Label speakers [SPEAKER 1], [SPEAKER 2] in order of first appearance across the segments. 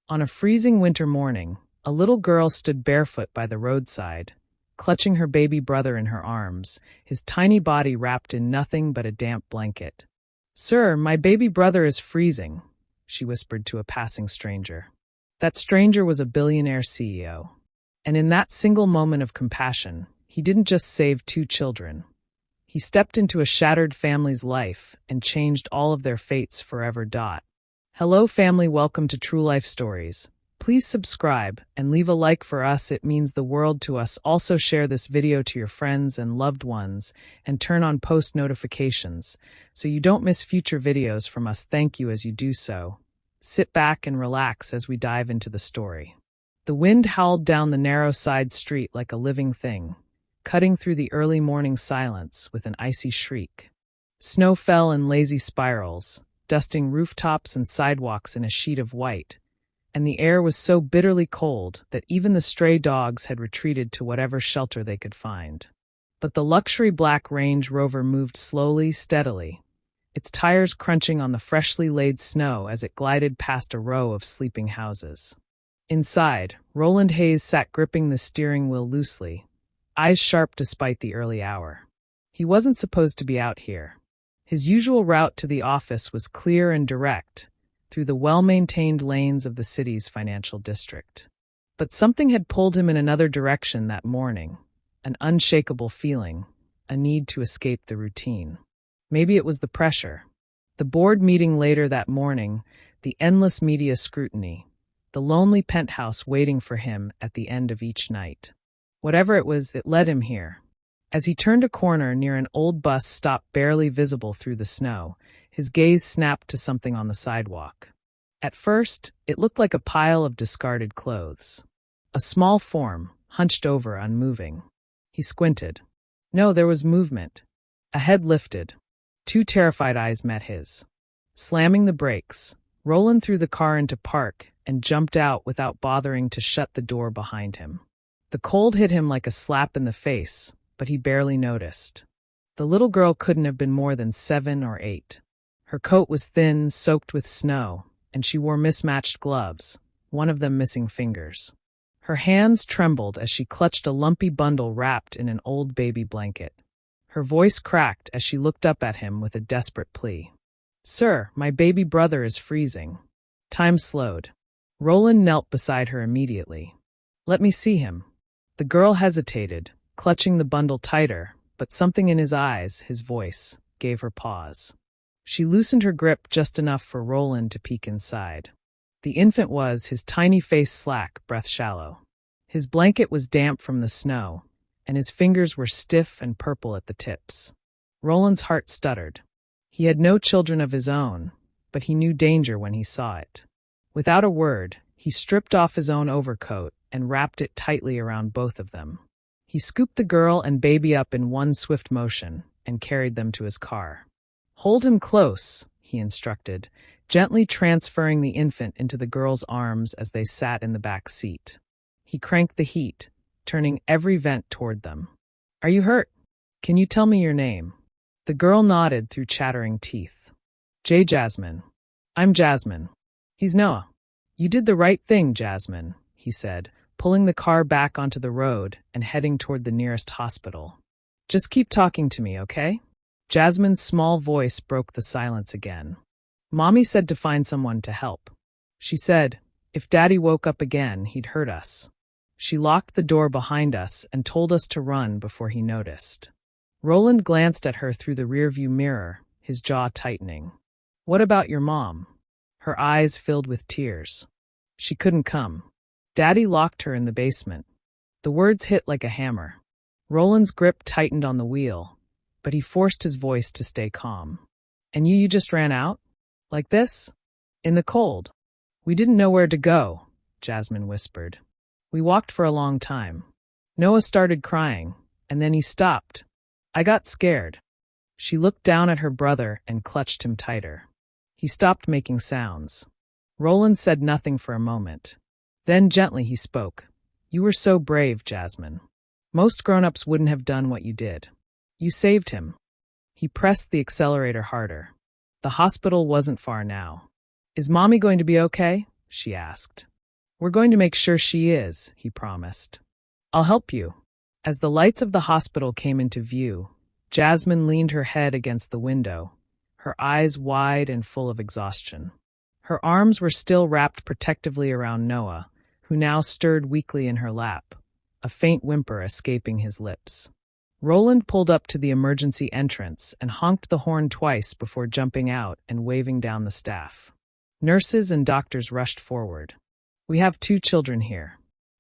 [SPEAKER 1] On a freezing winter morning, a little girl stood barefoot by the roadside, clutching her baby brother in her arms, his tiny body wrapped in nothing but a damp blanket. "Sir, my baby brother is freezing," she whispered to a passing stranger. That stranger was a billionaire CEO. And in that single moment of compassion, he didn't just save 2 children. He stepped into a shattered family's life and changed all of their fates forever. Hello family, welcome to True Life Stories. Please subscribe and leave a like for us, it means the world to us. Also share this video to your friends and loved ones and turn on post notifications so you don't miss future videos from us. Thank you as you do so. Sit back and relax as we dive into the story. The wind howled down the narrow side street like a living thing, cutting through the early morning silence with an icy shriek. Snow fell in lazy spirals, dusting rooftops and sidewalks in a sheet of white, and the air was so bitterly cold that even the stray dogs had retreated to whatever shelter they could find. But the luxury black Range Rover moved slowly, steadily, its tires crunching on the freshly laid snow as it glided past a row of sleeping houses. Inside, Roland Hayes sat gripping the steering wheel loosely, eyes sharp despite the early hour. He wasn't supposed to be out here. His usual route to the office was clear and direct, through the well-maintained lanes of the city's financial district. But something had pulled him in another direction that morning, an unshakable feeling, a need to escape the routine. Maybe it was the pressure. The board meeting later that morning, the endless media scrutiny, the lonely penthouse waiting for him at the end of each night. Whatever it was, it led him here. As he turned a corner near an old bus stop barely visible through the snow, his gaze snapped to something on the sidewalk. At first, it looked like a pile of discarded clothes. A small form, hunched over, unmoving. He squinted. No, there was movement. A head lifted. 2 terrified eyes met his. Slamming the brakes, Roland threw the car into park and jumped out without bothering to shut the door behind him. The cold hit him like a slap in the face, but he barely noticed. The little girl couldn't have been more than 7 or 8. Her coat was thin, soaked with snow, and she wore mismatched gloves, one of them missing fingers. Her hands trembled as she clutched a lumpy bundle wrapped in an old baby blanket. Her voice cracked as she looked up at him with a desperate plea. "Sir, my baby brother is freezing." Time slowed. Roland knelt beside her immediately. "Let me see him." The girl hesitated, clutching the bundle tighter, but something in his eyes, his voice, gave her pause. She loosened her grip just enough for Roland to peek inside. The infant was, his tiny face slack, breath shallow. His blanket was damp from the snow, and his fingers were stiff and purple at the tips. Roland's heart stuttered. He had no children of his own, but he knew danger when he saw it. Without a word, he stripped off his own overcoat and wrapped it tightly around both of them. He scooped the girl and baby up in one swift motion and carried them to his car. "Hold him close," he instructed, gently transferring the infant into the girl's arms as they sat in the back seat. He cranked the heat, turning every vent toward them. "Are you hurt? Can you tell me your name?" The girl nodded through chattering teeth. "Jasmine. I'm Jasmine. He's Noah." "You did the right thing, Jasmine," he said, pulling the car back onto the road and heading toward the nearest hospital. "Just keep talking to me, okay?" Jasmine's small voice broke the silence again. "Mommy said to find someone to help. She said, if Daddy woke up again, he'd hurt us. She locked the door behind us and told us to run before he noticed." Roland glanced at her through the rearview mirror, his jaw tightening. "What about your mom?" Her eyes filled with tears. "She couldn't come. Daddy locked her in the basement." The words hit like a hammer. Roland's grip tightened on the wheel, but he forced his voice to stay calm. "And you just ran out? Like this? In the cold?" "We didn't know where to go," Jasmine whispered. "We walked for a long time. Noah started crying, and then he stopped. I got scared." She looked down at her brother and clutched him tighter. He stopped making sounds. Roland said nothing for a moment. Then gently he spoke. "You were so brave, Jasmine. Most grown-ups wouldn't have done what you did. You saved him." He pressed the accelerator harder. The hospital wasn't far now. "Is Mommy going to be okay?" she asked. We're going to make sure she is, he promised. I'll help you. As the lights of the hospital came into view, Jasmine leaned her head against the window, her eyes wide and full of exhaustion. Her arms were still wrapped protectively around Noah, who now stirred weakly in her lap, a faint whimper escaping his lips. Roland pulled up to the emergency entrance and honked the horn twice before jumping out and waving down the staff. Nurses and doctors rushed forward. We have 2 children here.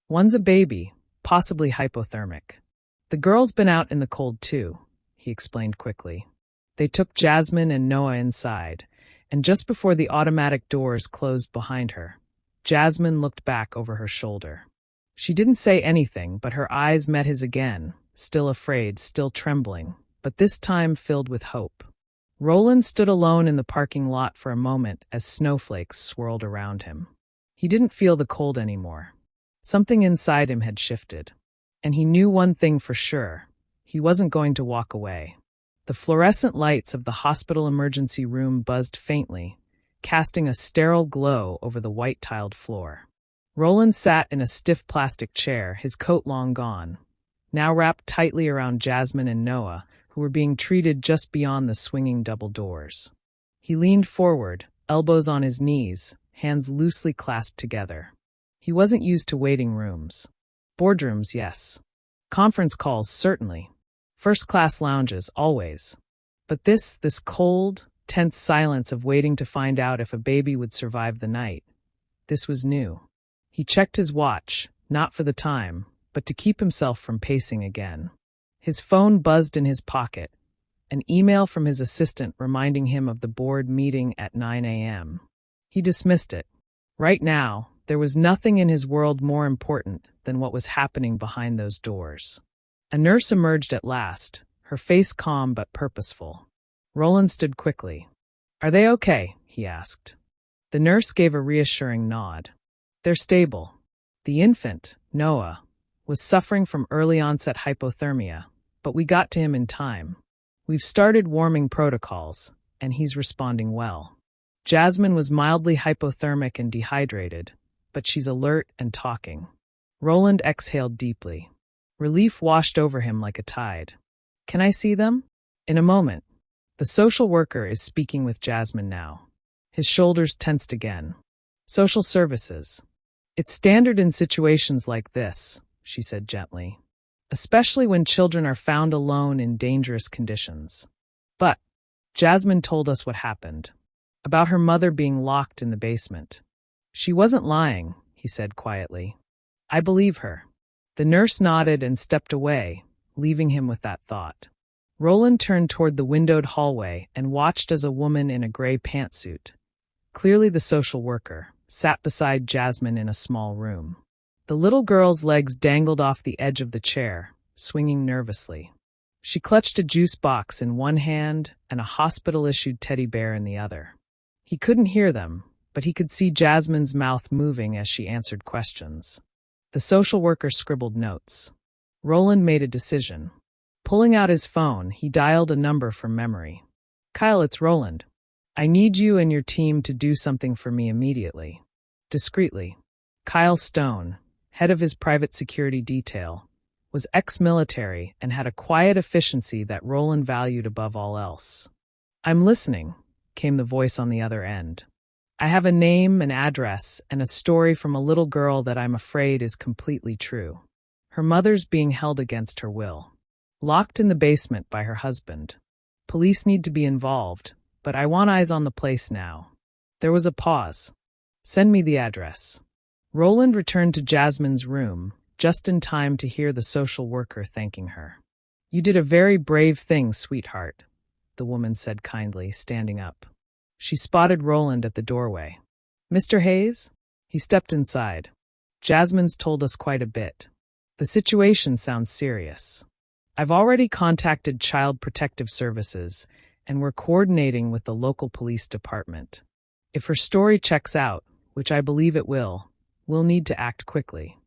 [SPEAKER 1] One's a baby, possibly hypothermic. The girl's been out in the cold too, he explained quickly. They took Jasmine and Noah inside, and just before the automatic doors closed behind her, Jasmine looked back over her shoulder. She didn't say anything, but her eyes met his again, still afraid, still trembling, but this time filled with hope. Roland stood alone in the parking lot for a moment as snowflakes swirled around him. He didn't feel the cold anymore. Something inside him had shifted. And he knew one thing for sure. He wasn't going to walk away. The fluorescent lights of the hospital emergency room buzzed faintly, casting a sterile glow over the white-tiled floor. Roland sat in a stiff plastic chair, his coat long gone, now wrapped tightly around Jasmine and Noah, who were being treated just beyond the swinging double doors. He leaned forward, elbows on his knees, hands loosely clasped together. He wasn't used to waiting rooms. Boardrooms, yes. Conference calls, certainly. First-class lounges, always. But this cold, tense silence of waiting to find out if a baby would survive the night, this was new. He checked his watch, not for the time, but to keep himself from pacing again. His phone buzzed in his pocket, an email from his assistant reminding him of the board meeting at 9 a.m. He dismissed it. Right now, there was nothing in his world more important than what was happening behind those doors. A nurse emerged at last, her face calm but purposeful. Roland stood quickly. "Are they okay?" he asked. The nurse gave a reassuring nod. "They're stable. The infant, Noah, was suffering from early-onset hypothermia, but we got to him in time. We've started warming protocols, and he's responding well. Jasmine was mildly hypothermic and dehydrated, but she's alert and talking." Roland exhaled deeply. Relief washed over him like a tide. "Can I see them?" "In a moment. The social worker is speaking with Jasmine now." His shoulders tensed again. "Social services. It's standard in situations like this," she said gently, "especially when children are found alone in dangerous conditions. But Jasmine told us what happened, about her mother being locked in the basement. She wasn't lying," he said quietly. "I believe her." The nurse nodded and stepped away, leaving him with that thought. Roland turned toward the windowed hallway and watched as a woman in a gray pantsuit, clearly the social worker, sat beside Jasmine in a small room. The little girl's legs dangled off the edge of the chair, swinging nervously. She clutched a juice box in one hand and a hospital-issued teddy bear in the other. He couldn't hear them, but he could see Jasmine's mouth moving as she answered questions. The social worker scribbled notes. Roland made a decision. Pulling out his phone, he dialed a number from memory. "Kyle, it's Roland. I need you and your team to do something for me immediately." Discreetly. Kyle Stone, head of his private security detail, was ex-military and had a quiet efficiency that Roland valued above all else. "I'm listening," came the voice on the other end. "I have a name, an address, and a story from a little girl that I'm afraid is completely true. Her mother's being held against her will. Locked in the basement by her husband. Police need to be involved, but I want eyes on the place now." There was a pause. "Send me the address." Roland returned to Jasmine's room, just in time to hear the social worker thanking her. "You did a very brave thing, sweetheart," the woman said kindly, standing up. She spotted Roland at the doorway. "Mr. Hayes?" He stepped inside. "Jasmine's told us quite a bit. The situation sounds serious. I've already contacted Child Protective Services, and we're coordinating with the local police department. If her story checks out, which I believe it will, we'll need to act quickly."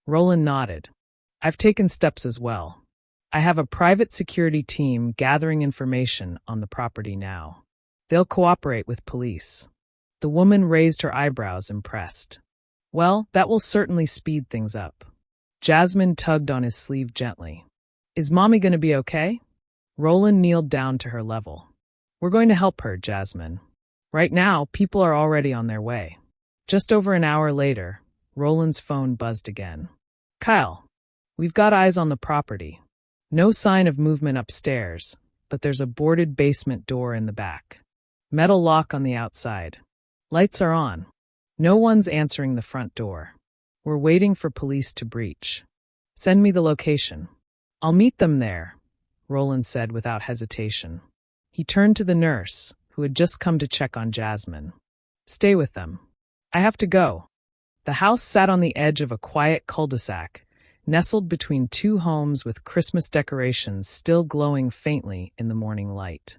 [SPEAKER 1] Roland nodded. "I've taken steps as well. I have a private security team gathering information on the property now. They'll cooperate with police." The woman raised her eyebrows, impressed. Well, that will certainly speed things up. Jasmine tugged on his sleeve gently. Is Mommy going to be okay? Roland kneeled down to her level. We're going to help her, Jasmine. Right now, people are already on their way. Just over an hour later, Roland's phone buzzed again. Kyle, we've got eyes on the property. No sign of movement upstairs, but there's a boarded basement door in the back. Metal lock on the outside. Lights are on. No one's answering the front door. We're waiting for police to breach. Send me the location. I'll meet them there, Roland said without hesitation. He turned to the nurse, who had just come to check on Jasmine. Stay with them. I have to go. The house sat on the edge of a quiet cul-de-sac, nestled between two homes with Christmas decorations still glowing faintly in the morning light.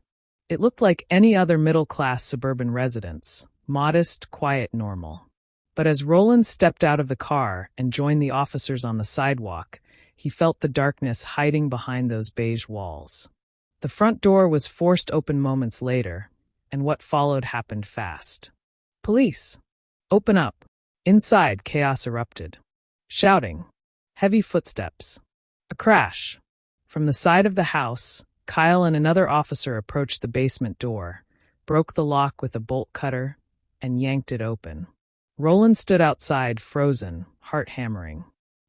[SPEAKER 1] It looked like any other middle-class suburban residence, modest, quiet, normal. But as Roland stepped out of the car and joined the officers on the sidewalk, he felt the darkness hiding behind those beige walls. The front door was forced open moments later, and what followed happened fast. Police! Open up! Inside, chaos erupted. Shouting. Heavy footsteps. A crash. From the side of the house, Kyle and another officer approached the basement door, broke the lock with a bolt cutter, and yanked it open. Roland stood outside, frozen, heart hammering.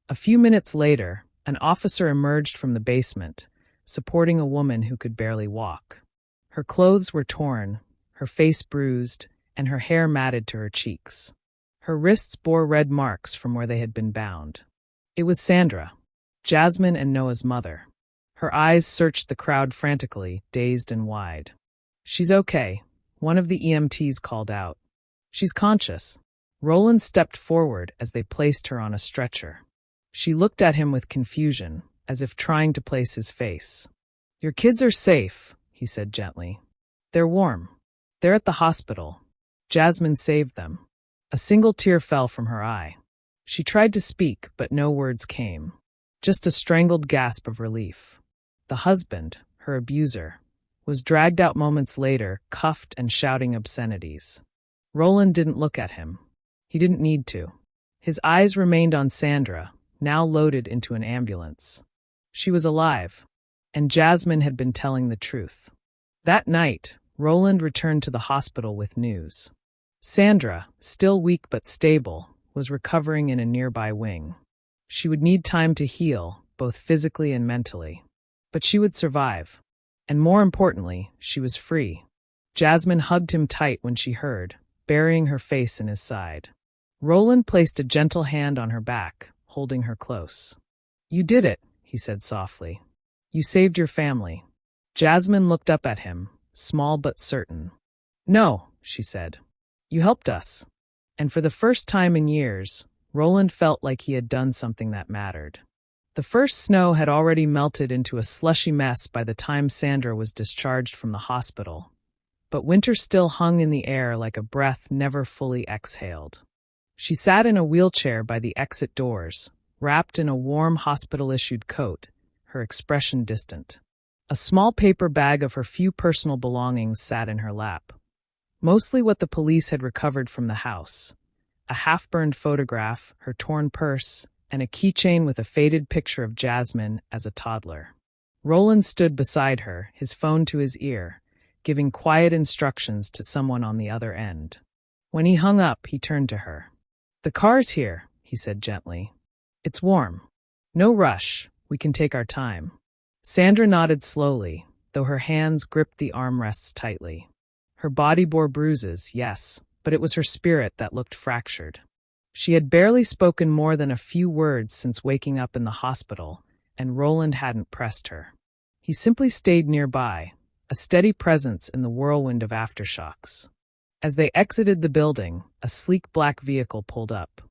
[SPEAKER 1] A few minutes later, an officer emerged from the basement, supporting a woman who could barely walk. Her clothes were torn, her face bruised, and her hair matted to her cheeks. Her wrists bore red marks from where they had been bound. It was Sandra, Jasmine and Noah's mother. Her eyes searched the crowd frantically, dazed and wide. She's okay, one of the EMTs called out. She's conscious. Roland stepped forward as they placed her on a stretcher. She looked at him with confusion, as if trying to place his face. Your kids are safe, he said gently. They're warm. They're at the hospital. Jasmine saved them. A single tear fell from her eye. She tried to speak, but no words came. Just a strangled gasp of relief. The husband, her abuser, was dragged out moments later, cuffed and shouting obscenities. Roland didn't look at him. He didn't need to. His eyes remained on Sandra, now loaded into an ambulance. She was alive, and Jasmine had been telling the truth. That night, Roland returned to the hospital with news. Sandra, still weak but stable, was recovering in a nearby wing. She would need time to heal, both physically and mentally. But she would survive. And more importantly, she was free. Jasmine hugged him tight when she heard, burying her face in his side. Roland placed a gentle hand on her back, holding her close. You did it, he said softly. You saved your family. Jasmine looked up at him, small but certain. No, she said. You helped us. And for the first time in years, Roland felt like he had done something that mattered. The first snow had already melted into a slushy mess by the time Sandra was discharged from the hospital. But winter still hung in the air like a breath never fully exhaled. She sat in a wheelchair by the exit doors, wrapped in a warm hospital-issued coat, her expression distant. A small paper bag of her few personal belongings sat in her lap. Mostly what the police had recovered from the house. A half-burned photograph, her torn purse, and a keychain with a faded picture of Jasmine as a toddler. Roland stood beside her, his phone to his ear, giving quiet instructions to someone on the other end. When he hung up, he turned to her. The car's here, he said gently. It's warm. No rush, we can take our time. Sandra nodded slowly, though her hands gripped the armrests tightly. Her body bore bruises, yes, but it was her spirit that looked fractured. She had barely spoken more than a few words since waking up in the hospital, and Roland hadn't pressed her. He simply stayed nearby, a steady presence in the whirlwind of aftershocks. As they exited the building, a sleek black vehicle pulled up.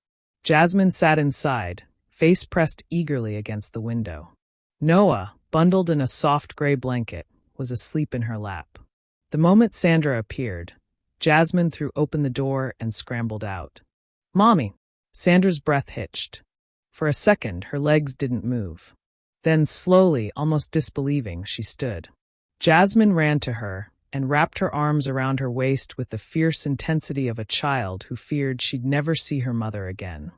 [SPEAKER 1] Jasmine sat inside, face pressed eagerly against the window. Noah, bundled in a soft gray blanket, was asleep in her lap. The moment Sandra appeared, Jasmine threw open the door and scrambled out. Mommy! Sandra's breath hitched. For a second, her legs didn't move. Then slowly, almost disbelieving, she stood. Jasmine ran to her, and wrapped her arms around her waist with the fierce intensity of a child who feared she'd never see her mother again.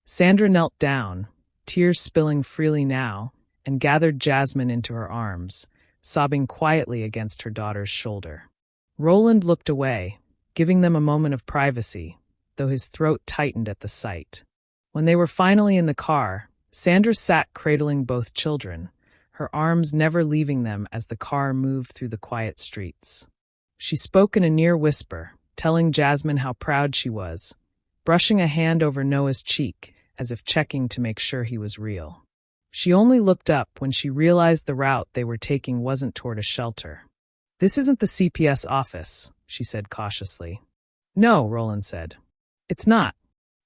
[SPEAKER 1] Sandra knelt down, tears spilling freely now, and gathered Jasmine into her arms, sobbing quietly against her daughter's shoulder. Roland looked away, giving them a moment of privacy, though his throat tightened at the sight. When they were finally in the car, Sandra sat cradling both children, her arms never leaving them as the car moved through the quiet streets. She spoke in a near whisper, telling Jasmine how proud she was, brushing a hand over Noah's cheek as if checking to make sure he was real. She only looked up when she realized the route they were taking wasn't toward a shelter. "This isn't the CPS office," she said cautiously. "No," Roland said. "It's not.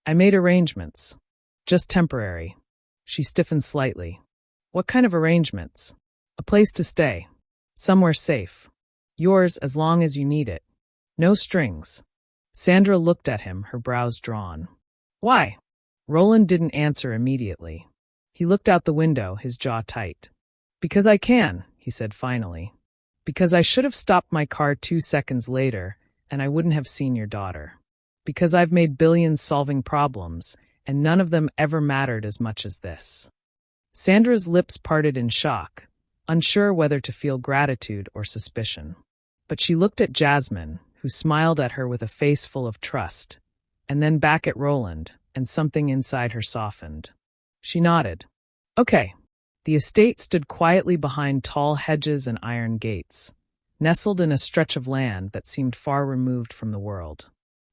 [SPEAKER 1] I made arrangements. Just temporary." She stiffened slightly. "What kind of arrangements?" "A place to stay. Somewhere safe. Yours as long as you need it. No strings." Sandra looked at him, her brows drawn. "Why?" Roland didn't answer immediately. He looked out the window, his jaw tight. "Because I can," he said finally. "Because I should have stopped my car 2 seconds later, and I wouldn't have seen your daughter. Because I've made billions solving problems, and none of them ever mattered as much as this." Sandra's lips parted in shock, unsure whether to feel gratitude or suspicion. But she looked at Jasmine, who smiled at her with a face full of trust, and then back at Roland, and something inside her softened. She nodded. "Okay." The estate stood quietly behind tall hedges and iron gates, nestled in a stretch of land that seemed far removed from the world.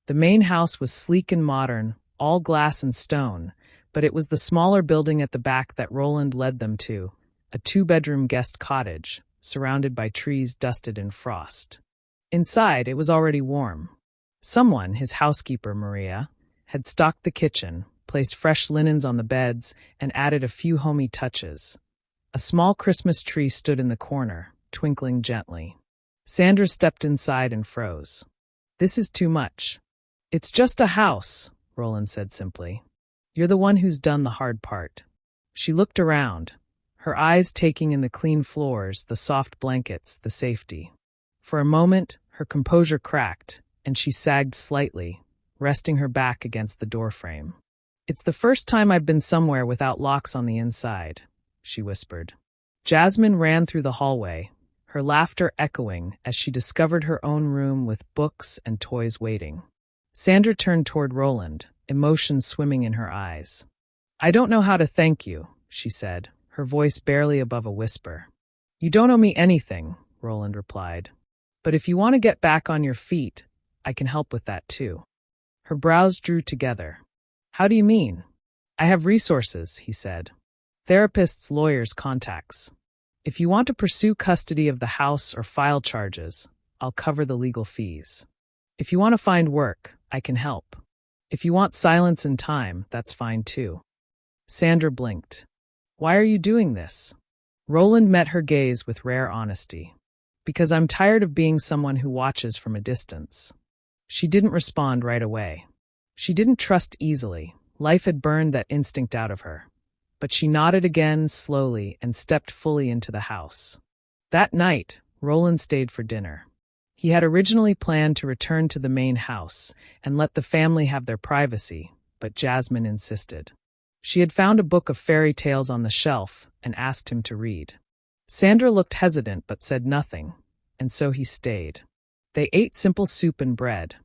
[SPEAKER 1] The main house was sleek and modern, all glass and stone, but it was the smaller building at the back that Roland led them to, a 2-bedroom guest cottage, surrounded by trees dusted in frost. Inside, it was already warm. Someone, his housekeeper Maria, had stocked the kitchen, placed fresh linens on the beds, and added a few homey touches. A small Christmas tree stood in the corner, twinkling gently. Sandra stepped inside and froze. "This is too much." "It's just a house," Roland said simply. "You're the one who's done the hard part." She looked around, her eyes taking in the clean floors, the soft blankets, the safety. For a moment, her composure cracked, and she sagged slightly, resting her back against the doorframe. "It's the first time I've been somewhere without locks on the inside," she whispered. Jasmine ran through the hallway, her laughter echoing as she discovered her own room with books and toys waiting. Sandra turned toward Roland, emotion swimming in her eyes. "I don't know how to thank you," she said, her voice barely above a whisper. "You don't owe me anything," Roland replied. "But if you want to get back on your feet, I can help with that too." Her brows drew together. "How do you mean?" "I have resources," he said. "Therapists, lawyers, contacts. If you want to pursue custody of the house or file charges, I'll cover the legal fees. If you want to find work, I can help. If you want silence and time, that's fine too." Sandra blinked. "Why are you doing this?" Roland met her gaze with rare honesty. "Because I'm tired of being someone who watches from a distance." She didn't respond right away. She didn't trust easily. Life had burned that instinct out of her. But she nodded again, slowly, and stepped fully into the house. That night, Roland stayed for dinner. He had originally planned to return to the main house and let the family have their privacy, but Jasmine insisted. She had found a book of fairy tales on the shelf and asked him to read. Sandra looked hesitant but said nothing, and so he stayed. They ate simple soup and bread.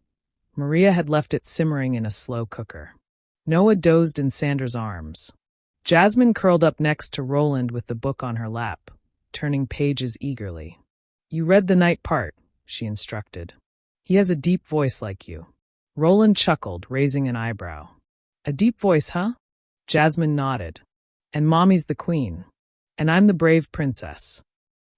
[SPEAKER 1] Maria had left it simmering in a slow cooker. Noah dozed in Sandra's arms. Jasmine curled up next to Roland with the book on her lap, turning pages eagerly. "You read the night part," she instructed. "He has a deep voice like you." Roland chuckled, raising an eyebrow. "A deep voice, huh?" Jasmine nodded. "And Mommy's the queen. And I'm the brave princess."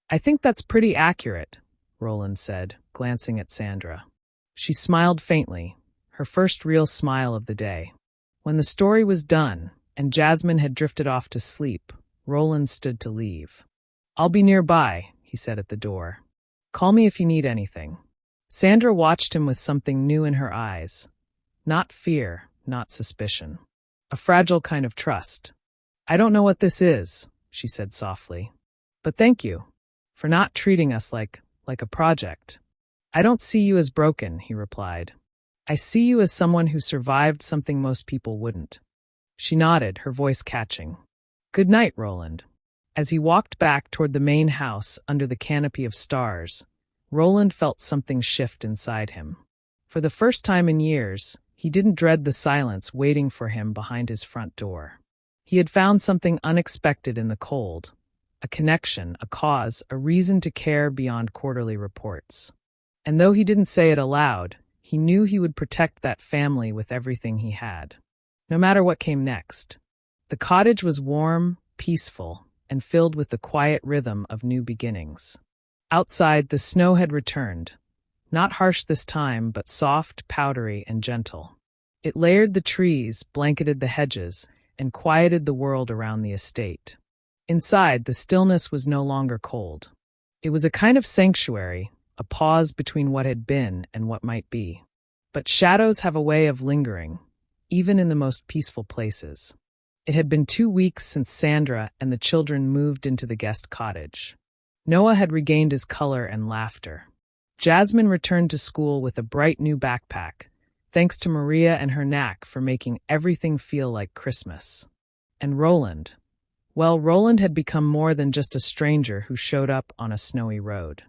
[SPEAKER 1] "I think that's pretty accurate," Roland said, glancing at Sandra. She smiled faintly, her first real smile of the day. When the story was done, and Jasmine had drifted off to sleep, Roland stood to leave. "I'll be nearby," he said at the door. "Call me if you need anything." Sandra watched him with something new in her eyes. Not fear, not suspicion. A fragile kind of trust. "I don't know what this is," she said softly. "But thank you for not treating us like a project." I don't see you as broken, he replied. I see you as someone who survived something most people wouldn't. She nodded, her voice catching. Good night, Roland. As he walked back toward the main house under the canopy of stars, Roland felt something shift inside him. For the first time in years, he didn't dread the silence waiting for him behind his front door. He had found something unexpected in the cold, a connection, a cause, a reason to care beyond quarterly reports. And though he didn't say it aloud, he knew he would protect that family with everything he had, no matter what came next. The cottage was warm, peaceful, and filled with the quiet rhythm of new beginnings. Outside, the snow had returned, not harsh this time, but soft, powdery, and gentle. It layered the trees, blanketed the hedges, and quieted the world around the estate. Inside, the stillness was no longer cold. It was a kind of sanctuary, a pause between what had been and what might be. But shadows have a way of lingering, even in the most peaceful places. It had been 2 weeks since Sandra and the children moved into the guest cottage. Noah had regained his color and laughter. Jasmine returned to school with a bright new backpack, thanks to Maria and her knack for making everything feel like Christmas. And Roland. Well, Roland had become more than just a stranger who showed up on a snowy road.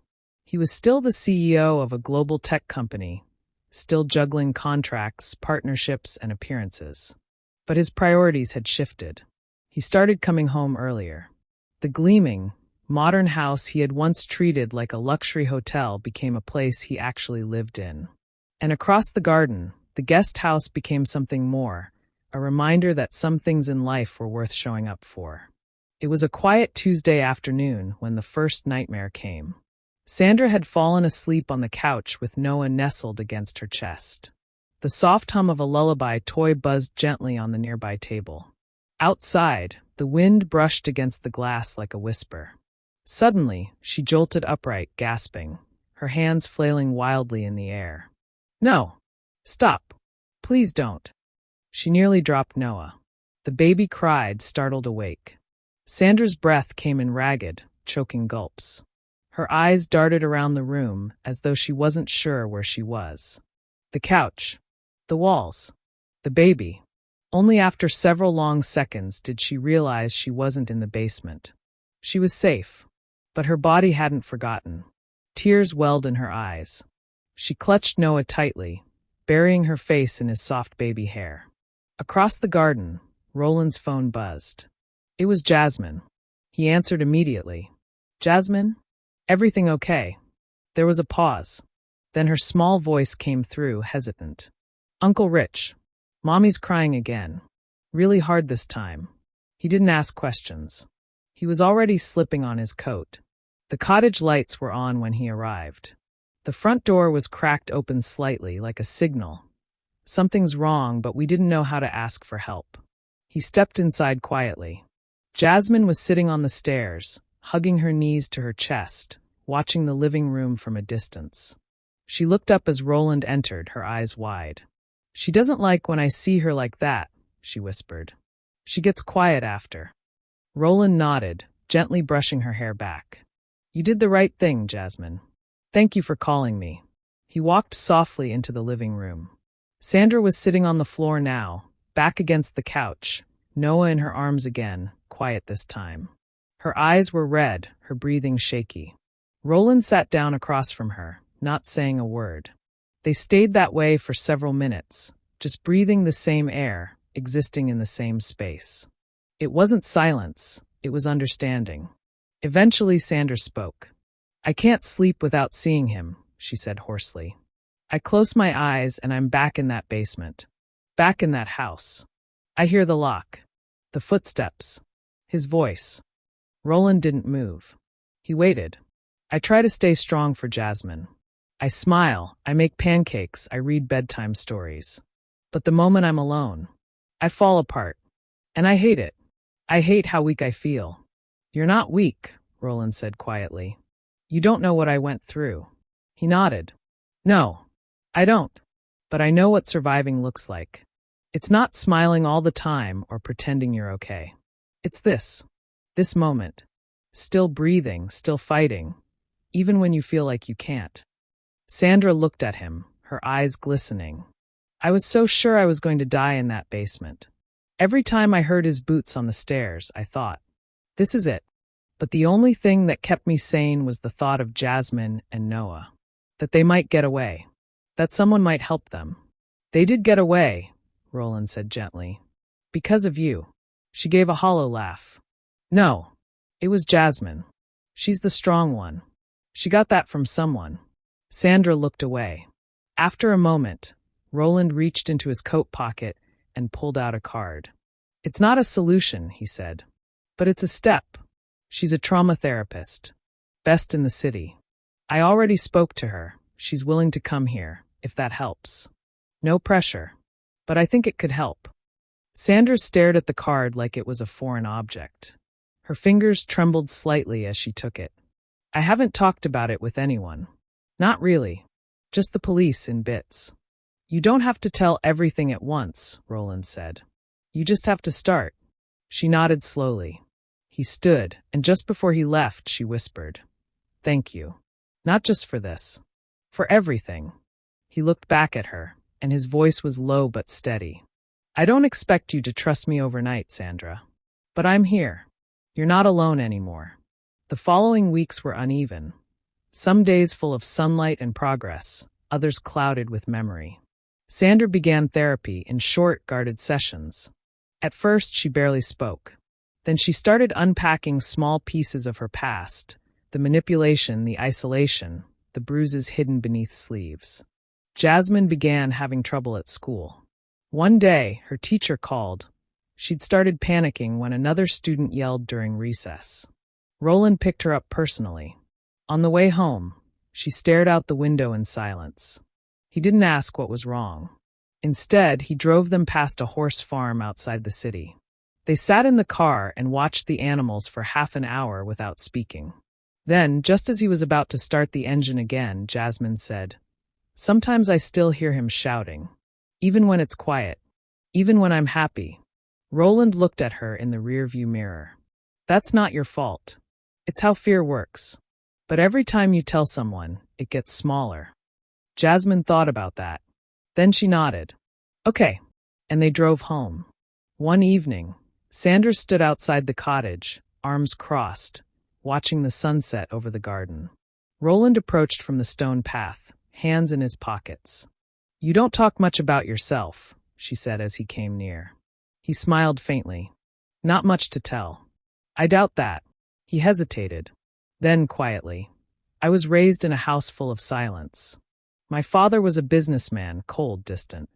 [SPEAKER 1] He was still the CEO of a global tech company, still juggling contracts, partnerships, and appearances. But his priorities had shifted. He started coming home earlier. The gleaming, modern house he had once treated like a luxury hotel became a place he actually lived in. And across the garden, the guest house became something more, a reminder that some things in life were worth showing up for. It was a quiet Tuesday afternoon when the first nightmare came. Sandra had fallen asleep on the couch with Noah nestled against her chest. The soft hum of a lullaby toy buzzed gently on the nearby table. Outside, the wind brushed against the glass like a whisper. Suddenly, she jolted upright, gasping, her hands flailing wildly in the air. No! Stop! Please don't! She nearly dropped Noah. The baby cried, startled awake. Sandra's breath came in ragged, choking gulps. Her eyes darted around the room as though she wasn't sure where she was. The couch. The walls. The baby. Only after several long seconds did she realize she wasn't in the basement. She was safe, but her body hadn't forgotten. Tears welled in her eyes. She clutched Noah tightly, burying her face in his soft baby hair. Across the garden, Roland's phone buzzed. It was Jasmine. He answered immediately. Jasmine? Everything okay? There was a pause. Then her small voice came through, hesitant. Uncle Rich. Mommy's crying again. Really hard this time. He didn't ask questions. He was already slipping on his coat. The cottage lights were on when he arrived. The front door was cracked open slightly, like a signal. Something's wrong, but we didn't know how to ask for help. He stepped inside quietly. Jasmine was sitting on the stairs, hugging her knees to her chest, watching the living room from a distance. She looked up as Roland entered, her eyes wide. She doesn't like when I see her like that, she whispered. She gets quiet after. Roland nodded, gently brushing her hair back. You did the right thing, Jasmine. Thank you for calling me. He walked softly into the living room. Sandra was sitting on the floor now, back against the couch, Noah in her arms again, quiet this time. Her eyes were red, her breathing shaky. Roland sat down across from her, not saying a word. They stayed that way for several minutes, just breathing the same air, existing in the same space. It wasn't silence, it was understanding. Eventually Sandra spoke. I can't sleep without seeing him, she said hoarsely. I close my eyes and I'm back in that basement. Back in that house. I hear the lock. The footsteps. His voice. Roland didn't move. He waited. I try to stay strong for Jasmine. I smile, I make pancakes, I read bedtime stories. But the moment I'm alone, I fall apart. And I hate it. I hate how weak I feel. You're not weak, Roland said quietly. You don't know what I went through. He nodded. No, I don't. But I know what surviving looks like. It's not smiling all the time or pretending you're okay. It's this moment. Still breathing, still fighting, even when you feel like you can't. Sandra looked at him, her eyes glistening. I was so sure I was going to die in that basement. Every time I heard his boots on the stairs, I thought, this is it. But the only thing that kept me sane was the thought of Jasmine and Noah. That they might get away. That someone might help them. They did get away, Roland said gently. Because of you. She gave a hollow laugh. No, it was Jasmine. She's the strong one. She got that from someone. Sandra looked away. After a moment, Roland reached into his coat pocket and pulled out a card. It's not a solution, he said. But it's a step. She's a trauma therapist. Best in the city. I already spoke to her. She's willing to come here, if that helps. No pressure. But I think it could help. Sandra stared at the card like it was a foreign object. Her fingers trembled slightly as she took it. I haven't talked about it with anyone. Not really. Just the police in bits. You don't have to tell everything at once, Roland said. You just have to start. She nodded slowly. He stood, and just before he left, she whispered, Thank you. Not just for this. For everything. He looked back at her, and his voice was low but steady. I don't expect you to trust me overnight, Sandra. But I'm here. You're not alone anymore. The following weeks were uneven. Some days full of sunlight and progress, others clouded with memory. Sandra began therapy in short, guarded sessions. At first, she barely spoke. Then she started unpacking small pieces of her past, the manipulation, the isolation, the bruises hidden beneath sleeves. Jasmine began having trouble at school. One day, her teacher called. She'd started panicking when another student yelled during recess. Roland picked her up personally. On the way home, she stared out the window in silence. He didn't ask what was wrong. Instead, he drove them past a horse farm outside the city. They sat in the car and watched the animals for half an hour without speaking. Then, just as he was about to start the engine again, Jasmine said, Sometimes I still hear him shouting. Even when it's quiet. Even when I'm happy. Roland looked at her in the rearview mirror. That's not your fault. It's how fear works. But every time you tell someone, it gets smaller. Jasmine thought about that. Then she nodded. Okay. And they drove home. One evening, Sandra stood outside the cottage, arms crossed, watching the sunset over the garden. Roland approached from the stone path, hands in his pockets. You don't talk much about yourself, she said as he came near. He smiled faintly. Not much to tell. I doubt that. He hesitated. Then quietly. I was raised in a house full of silence. My father was a businessman, cold, distant.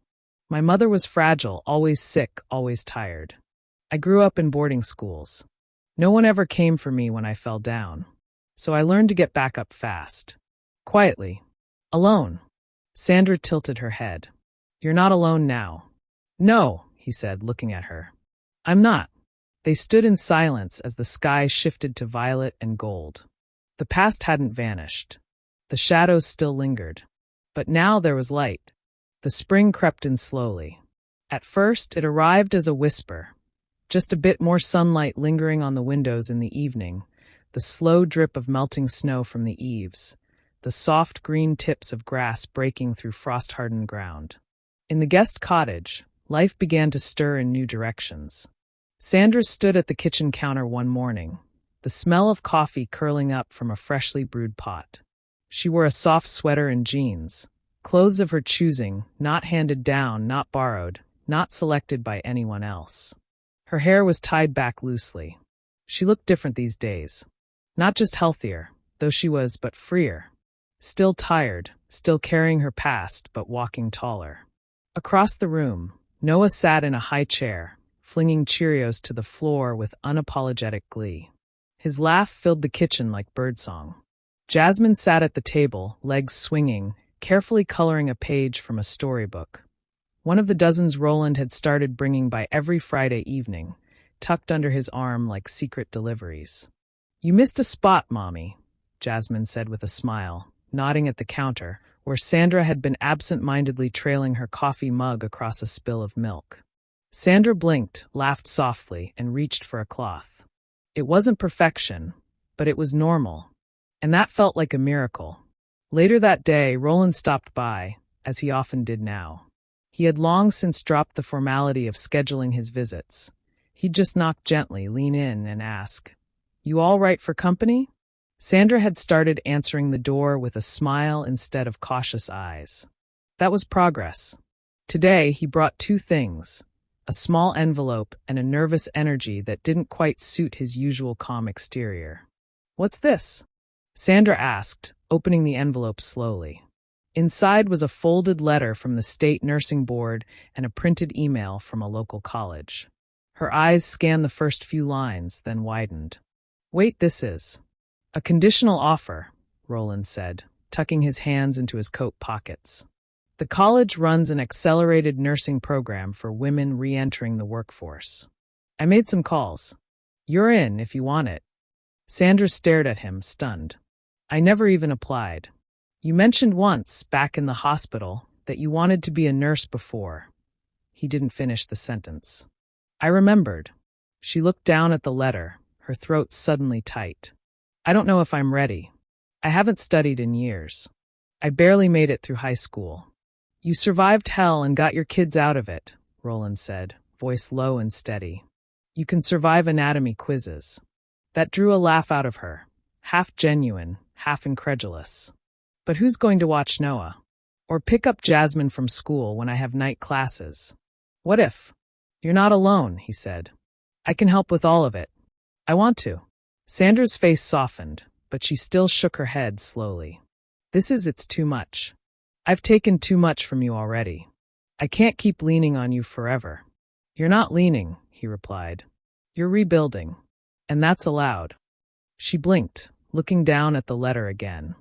[SPEAKER 1] My mother was fragile, always sick, always tired. I grew up in boarding schools. No one ever came for me when I fell down. So I learned to get back up fast. Quietly. Alone. Sandra tilted her head. You're not alone now. No, he said, looking at her. I'm not. They stood in silence as the sky shifted to violet and gold. The past hadn't vanished. The shadows still lingered. But now there was light. The spring crept in slowly. At first, it arrived as a whisper. Just a bit more sunlight lingering on the windows in the evening, the slow drip of melting snow from the eaves, the soft green tips of grass breaking through frost-hardened ground. In the guest cottage, life began to stir in new directions. Sandra stood at the kitchen counter one morning, the smell of coffee curling up from a freshly brewed pot. She wore a soft sweater and jeans, clothes of her choosing, not handed down, not borrowed, not selected by anyone else. Her hair was tied back loosely. She looked different these days. Not just healthier, though she was, but freer. Still tired, still carrying her past, but walking taller. Across the room, Noah sat in a high chair, flinging Cheerios to the floor with unapologetic glee. His laugh filled the kitchen like birdsong. Jasmine sat at the table, legs swinging, carefully coloring a page from a storybook. One of the dozens Roland had started bringing by every Friday evening, tucked under his arm like secret deliveries. You missed a spot, Mommy, Jasmine said with a smile, nodding at the counter, where Sandra had been absent-mindedly trailing her coffee mug across a spill of milk. Sandra blinked, laughed softly, and reached for a cloth. It wasn't perfection, but it was normal. And that felt like a miracle. Later that day, Roland stopped by, as he often did now. He had long since dropped the formality of scheduling his visits. He'd just knock gently, lean in, and ask, "You all right for company?" Sandra had started answering the door with a smile instead of cautious eyes. That was progress. Today, he brought two things, a small envelope and a nervous energy that didn't quite suit his usual calm exterior. "What's this?" Sandra asked, opening the envelope slowly. Inside was a folded letter from the state nursing board and a printed email from a local college. Her eyes scanned the first few lines, then widened. "Wait, this is a conditional offer," Roland said, tucking his hands into his coat pockets. "The college runs an accelerated nursing program for women re-entering the workforce. I made some calls. You're in if you want it." Sandra stared at him, stunned. "I never even applied. You mentioned once, back in the hospital, that you wanted to be a nurse before." He didn't finish the sentence. "I remembered." She looked down at the letter, her throat suddenly tight. "I don't know if I'm ready. I haven't studied in years. I barely made it through high school." "You survived hell and got your kids out of it," Roland said, voice low and steady. "You can survive anatomy quizzes." That drew a laugh out of her, half genuine, half incredulous. "But who's going to watch Noah? Or pick up Jasmine from school when I have night classes? What if?" "You're not alone," he said. "I can help with all of it. I want to." Sandra's face softened, but she still shook her head slowly. It's too much. I've taken too much from you already. I can't keep leaning on you forever." "You're not leaning," he replied. "You're rebuilding. And that's allowed." She blinked, looking down at the letter again.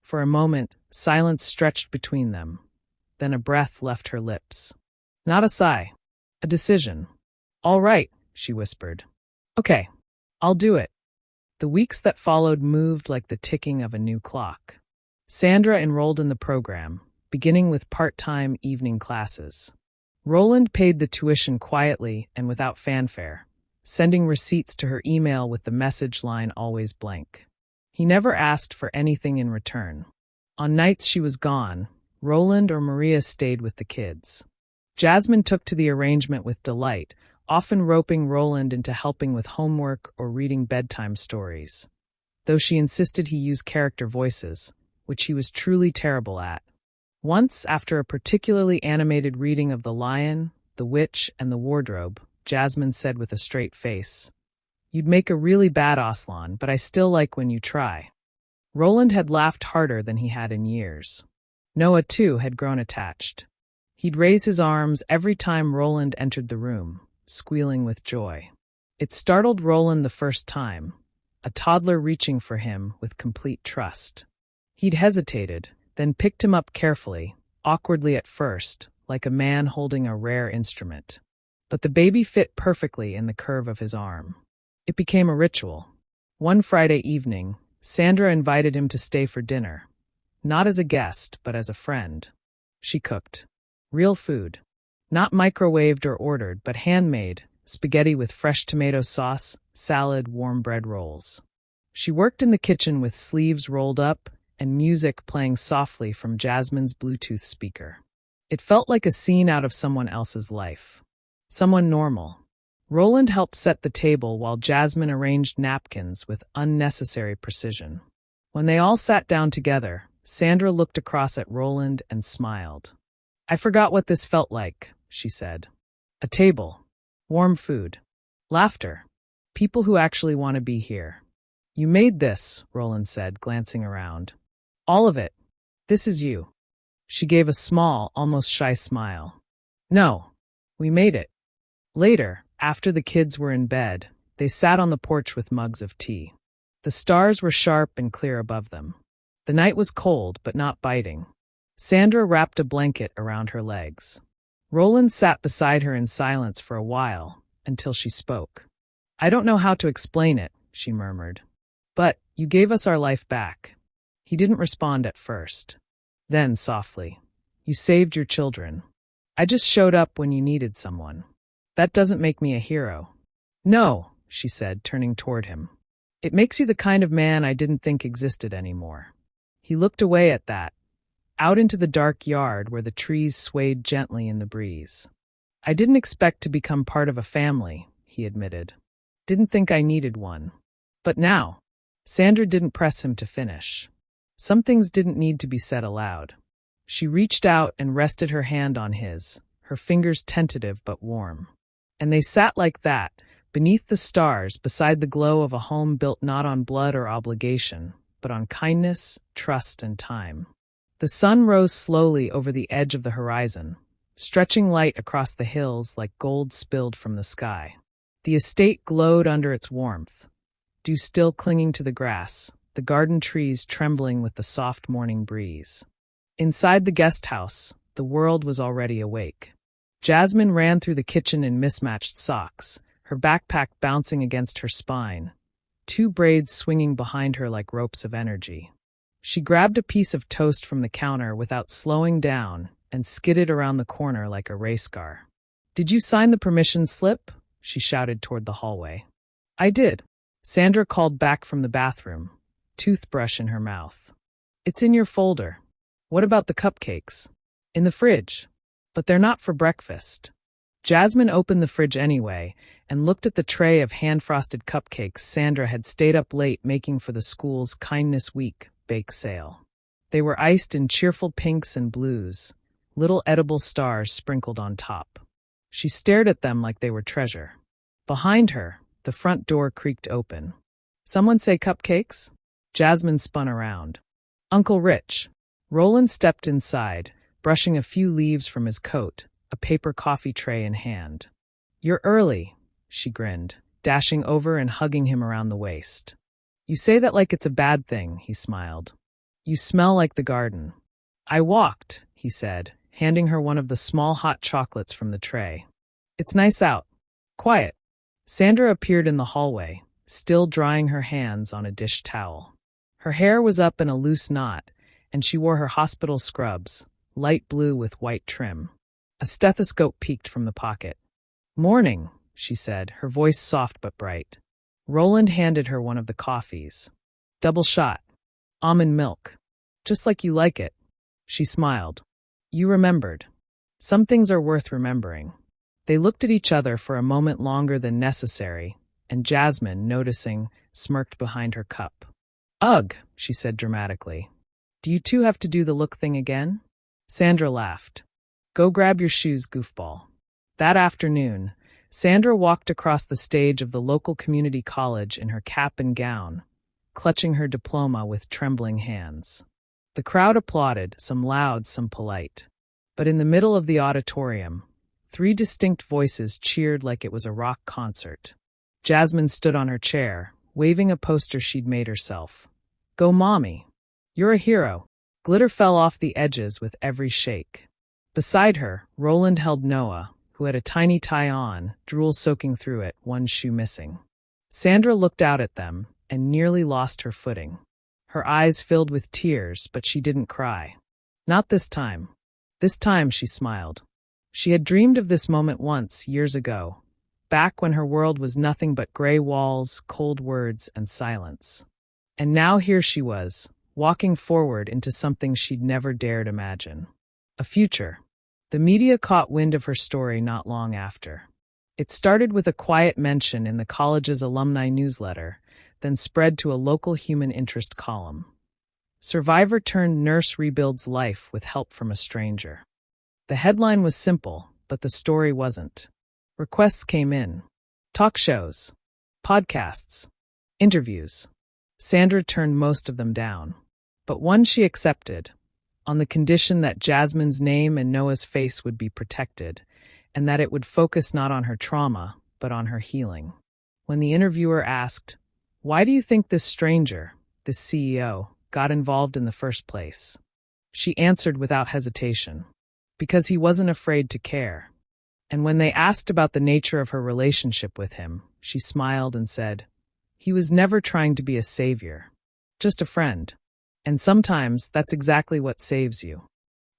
[SPEAKER 1] For a moment, silence stretched between them. Then a breath left her lips. Not a sigh. A decision. "All right," she whispered. "Okay, I'll do it." The weeks that followed moved like the ticking of a new clock. Sandra enrolled in the program, beginning with part-time evening classes. Roland paid the tuition quietly and without fanfare, sending receipts to her email with the message line always blank. He never asked for anything in return. On nights she was gone, Roland or Maria stayed with the kids. Jasmine took to the arrangement with delight, often roping Roland into helping with homework or reading bedtime stories, though she insisted he use character voices, which he was truly terrible at. Once, after a particularly animated reading of The Lion, the Witch, and the Wardrobe, Jasmine said with a straight face, "You'd make a really bad Aslan, but I still like when you try." Roland had laughed harder than he had in years. Noah, too, had grown attached. He'd raise his arms every time Roland entered the room, squealing with joy. It startled Roland the first time, a toddler reaching for him with complete trust. He'd hesitated, then picked him up carefully, awkwardly at first, like a man holding a rare instrument. But the baby fit perfectly in the curve of his arm. It became a ritual. One Friday evening, Sandra invited him to stay for dinner. Not as a guest, but as a friend. She cooked. Real food. Not microwaved or ordered, but handmade, spaghetti with fresh tomato sauce, salad, warm bread rolls. She worked in the kitchen with sleeves rolled up and music playing softly from Jasmine's Bluetooth speaker. It felt like a scene out of someone else's life. Someone normal. Roland helped set the table while Jasmine arranged napkins with unnecessary precision. When they all sat down together, Sandra looked across at Roland and smiled. "I forgot what this felt like," she said. "A table. Warm food. Laughter. People who actually want to be here." "You made this," Roland said, glancing around. "All of it. This is you." She gave a small, almost shy smile. "No. We made it." Later, after the kids were in bed, they sat on the porch with mugs of tea. The stars were sharp and clear above them. The night was cold, but not biting. Sandra wrapped a blanket around her legs. Roland sat beside her in silence for a while, until she spoke. "I don't know how to explain it," she murmured. "But you gave us our life back." He didn't respond at first. Then, softly, "You saved your children. I just showed up when you needed someone. That doesn't make me a hero." "No," she said, turning toward him. "It makes you the kind of man I didn't think existed anymore." He looked away at that, out into the dark yard where the trees swayed gently in the breeze. I didn't expect to become part of a family, he admitted. Didn't think I needed one. But now, Sandra didn't press him to finish. Some things didn't need to be said aloud. She reached out and rested her hand on his, her fingers tentative but warm. And they sat like that, beneath the stars, beside the glow of a home built not on blood or obligation, but on kindness, trust, and time. The sun rose slowly over the edge of the horizon, stretching light across the hills like gold spilled from the sky. The estate glowed under its warmth, dew still clinging to the grass, the garden trees trembling with the soft morning breeze. Inside the guest house, the world was already awake. Jasmine ran through the kitchen in mismatched socks, her backpack bouncing against her spine, two braids swinging behind her like ropes of energy. She grabbed a piece of toast from the counter without slowing down and skidded around the corner like a race car. "Did you sign the permission slip?" she shouted toward the hallway. "I did," Sandra called back from the bathroom, toothbrush in her mouth. "It's in your folder." "What about the cupcakes?" "In the fridge. But they're not for breakfast." Jasmine opened the fridge anyway and looked at the tray of hand-frosted cupcakes Sandra had stayed up late making for the school's Kindness Week bake sale. They were iced in cheerful pinks and blues, little edible stars sprinkled on top. She stared at them like they were treasure. Behind her, the front door creaked open. "Someone say cupcakes?" Jasmine spun around. "Uncle Rich." Roland stepped inside, brushing a few leaves from his coat, a paper coffee tray in hand. "You're early," she grinned, dashing over and hugging him around the waist. "You say that like it's a bad thing," he smiled. "You smell like the garden." "I walked," he said, handing her one of the small hot chocolates from the tray. "It's nice out. Quiet." Sandra appeared in the hallway, still drying her hands on a dish towel. Her hair was up in a loose knot, and she wore her hospital scrubs, light blue with white trim. A stethoscope peeked from the pocket. "Morning," she said, her voice soft but bright. Roland handed her one of the coffees. "Double shot. Almond milk. Just like you like it." She smiled. "You remembered. Some things are worth remembering." They looked at each other for a moment longer than necessary, and Jasmine, noticing, smirked behind her cup. "Ugh," she said dramatically. "Do you two have to do the look thing again?" Sandra laughed. "Go grab your shoes, goofball." That afternoon, Sandra walked across the stage of the local community college in her cap and gown, clutching her diploma with trembling hands. The crowd applauded, some loud, some polite. But in the middle of the auditorium, 3 distinct voices cheered like it was a rock concert. Jasmine stood on her chair, waving a poster she'd made herself. "Go, Mommy. You're a hero." Glitter fell off the edges with every shake. Beside her, Roland held Noah, who had a tiny tie on, drool soaking through it, one shoe missing. Sandra looked out at them and nearly lost her footing. Her eyes filled with tears, but she didn't cry. Not this time. This time, she smiled. She had dreamed of this moment once, years ago, back when her world was nothing but gray walls, cold words, and silence. And now here she was, walking forward into something she'd never dared imagine. A future. The media caught wind of her story not long after. It started with a quiet mention in the college's alumni newsletter, then spread to a local human interest column. Survivor turned nurse rebuilds life with help from a stranger. The headline was simple, but the story wasn't. Requests came in. Talk shows, podcasts, interviews. Sandra turned most of them down. But one she accepted, on the condition that Jasmine's name and Noah's face would be protected, and that it would focus not on her trauma, but on her healing. When the interviewer asked, "Why do you think this stranger, this CEO, got involved in the first place?" she answered without hesitation, "Because he wasn't afraid to care." And when they asked about the nature of her relationship with him, she smiled and said, "He was never trying to be a savior, just a friend. And sometimes that's exactly what saves you."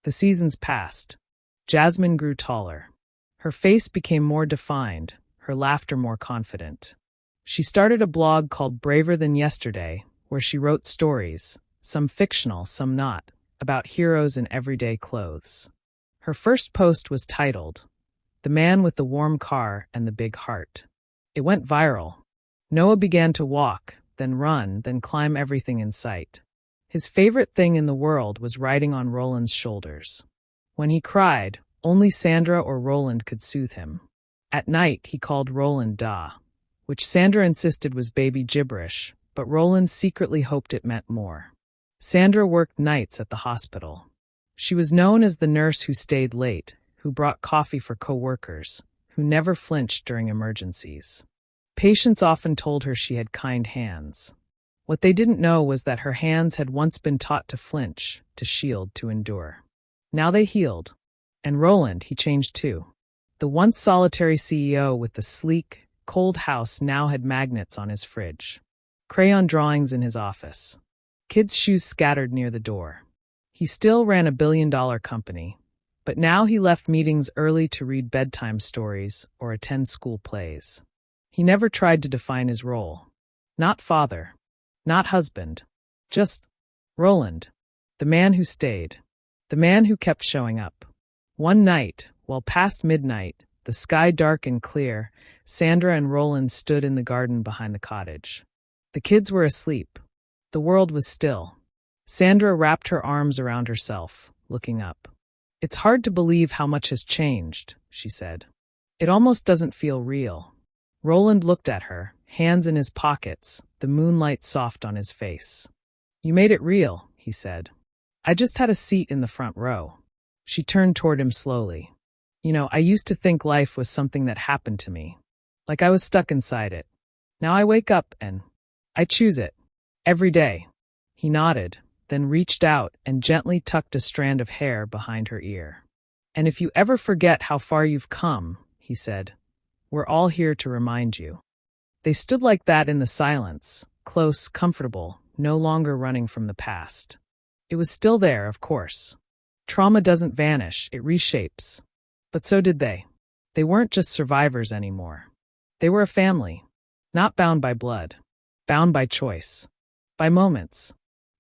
[SPEAKER 1] The seasons passed. Jasmine grew taller. Her face became more defined, her laughter more confident. She started a blog called Braver Than Yesterday, where she wrote stories, some fictional, some not, about heroes in everyday clothes. Her first post was titled, "The Man with the Warm Car and the Big Heart." It went viral. Noah began to walk, then run, then climb everything in sight. His favorite thing in the world was riding on Roland's shoulders. When he cried, only Sandra or Roland could soothe him. At night, he called Roland Da, which Sandra insisted was baby gibberish, but Roland secretly hoped it meant more. Sandra worked nights at the hospital. She was known as the nurse who stayed late, who brought coffee for co-workers, who never flinched during emergencies. Patients often told her she had kind hands. What they didn't know was that her hands had once been taught to flinch, to shield, to endure. Now they healed. And Roland, he changed too. The once solitary CEO with the sleek, cold house now had magnets on his fridge, crayon drawings in his office, kids' shoes scattered near the door. He still ran a billion-dollar company, but now he left meetings early to read bedtime stories or attend school plays. He never tried to define his role. Not father, not husband, just Roland, the man who stayed, the man who kept showing up. One night, while past midnight, the sky dark and clear, Sandra and Roland stood in the garden behind the cottage. The kids were asleep. The world was still. Sandra wrapped her arms around herself, looking up. "It's hard to believe how much has changed," she said. "It almost doesn't feel real." Roland looked at her, hands in his pockets, the moonlight soft on his face. "You made it real," he said. "I just had a seat in the front row." She turned toward him slowly. I used to think life was something that happened to me, like I was stuck inside it. Now I wake up and I choose it. Every day." He nodded, then reached out and gently tucked a strand of hair behind her ear. "And if you ever forget how far you've come," he said, "we're all here to remind you." They stood like that in the silence, close, comfortable, no longer running from the past. It was still there, of course. Trauma doesn't vanish, it reshapes. But so did they. They weren't just survivors anymore. They were a family, not bound by blood, bound by choice, by moments,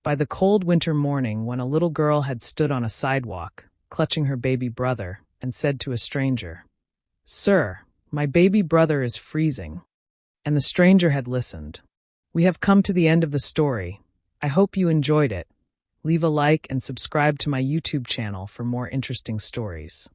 [SPEAKER 1] by the cold winter morning when a little girl had stood on a sidewalk, clutching her baby brother, and said to a stranger, "Sir, my baby brother is freezing." And the stranger had listened. We have come to the end of the story. I hope you enjoyed it. Leave a like and subscribe to my YouTube channel for more interesting stories.